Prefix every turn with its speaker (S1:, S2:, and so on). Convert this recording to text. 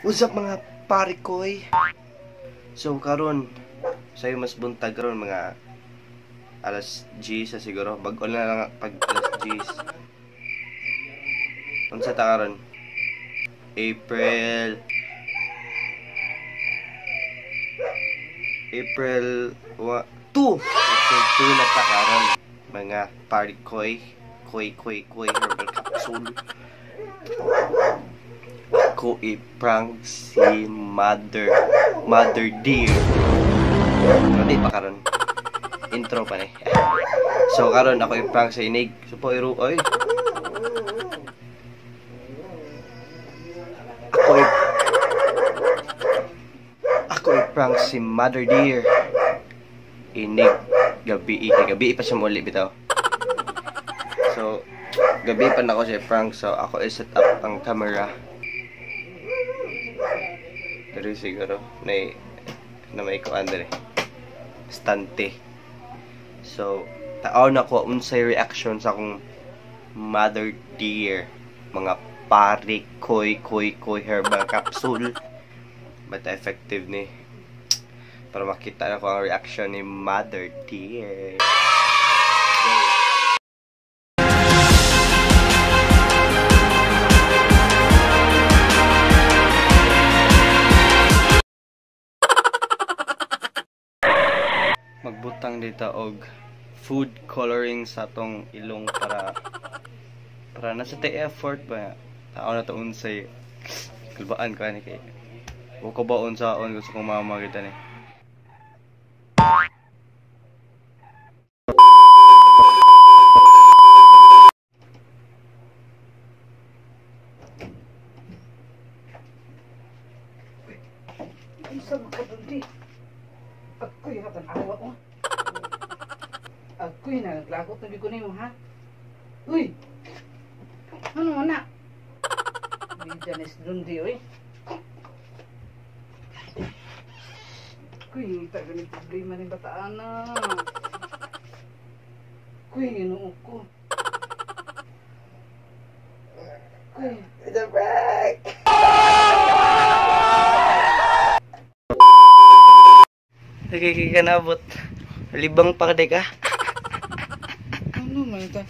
S1: What's up mga parikoy? So karon sayo mas buntag karon mga alas 10 sa siguro. Bag-o na lang pag alas 10. Unsa ta karon? April 2 na ta karon mga parikoy. Koy herbal capsule. Ako i-prank si Mother Dear. Hindi pa karon. Intro pa ni. So karon ako i-prank sa inig. So po iro oy. Ako i-prank si Mother Dear. Inig gabi pa siya muli bitaw. So gabi pa na ako siya prank, so ako i-set up ang camera. Pero siguro na may kuan dere. Stante. So taaw na ko unsay reaction sa akong Mother Dear mga pare koy herbal capsule. But effective ni para makita na ko ang reaction ni Mother Dear. Magbutang dito og food coloring sa tong ilong para nasa tay effort ba tao na to unsay kalbaan ka ni kay o ko ba unsaon gusto kong mama kita ni.
S2: Isa makadundi. Ako'y hatan awa mo. Ako'y naglakot na biko nimo ha. Uy! Ano mo na? May Janis dundi oy. Ako'y taga ni problema ni bataan na. Ako'y inuok ko. Ako'y...
S1: It's a prank! Sige ka nabot. Libang pa ka.
S2: Ano man ta?